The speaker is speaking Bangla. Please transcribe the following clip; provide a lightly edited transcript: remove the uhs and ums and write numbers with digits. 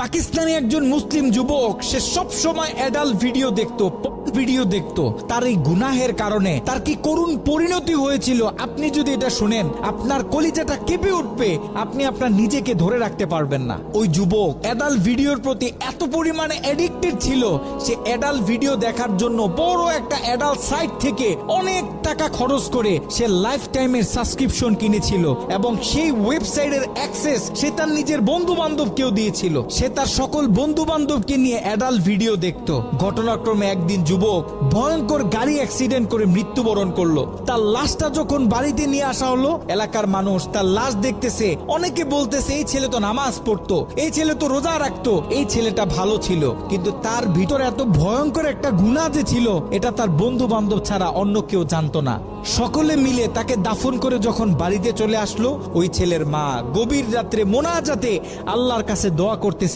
পাকিস্তানি একজন মুসলিম যুবক, সে সব সময় অ্যাডাল্ট ভিডিও দেখতো। তার এই গুনাহের কারণে তার কি করুণ পরিণতি হয়েছিল আপনি যদি এটা শুনেন, আপনার কলিজাটা কেঁপে উঠবে। আপনি আপনার নিজেকে ধরে রাখতে পারবেন না। ওই যুবক অ্যাডাল্ট ভিডিওর প্রতি এত পরিমাণে অ্যাডিক্টেড ছিল, সে অ্যাডাল্ট ভিডিও দেখার জন্য বড় একটা অ্যাডাল্ট সাইট থেকে অনেক টাকা খরচ করে সে লাইফ টাইমের সাবস্ক্রিপশন কিনেছিল এবং সেই ওয়েবসাইটের অ্যাক্সেস সে তার নিজের বন্ধু বান্ধবকেও দিয়েছিল। সে তার সকল বন্ধু বান্ধবকে নিয়ে অ্যাডাল্ট ভিডিও দেখতো। ঘটনাক্রমে একদিন যুবক ভয়ঙ্কর গাড়ি অ্যাক্সিডেন্ট করে মৃত্যুবরণ করলো। তার লাশটা যখন বাড়িতে নিয়ে আসা হলো, এলাকার মানুষ তার লাশ দেখতেছে, অনেকে বলতেছে এই ছেলে তো নামাজ পড়তো, এই ছেলে তো রোজা রাখতো, এই ছেলেটা ভালো ছিল। কিন্তু তার ভিতরে এত ভয়ঙ্কর একটা গুনাহ যে ছিল, এটা তার বন্ধু বান্ধব ছাড়া অন্য কেউ জানতো না। সকলে মিলে তাকে দাফন করে যখন বাড়িতে চলে আসলো, ওই ছেলের মা গভীর রাত্রে মোনাজাতে আল্লাহর কাছে দোয়া করতেছে।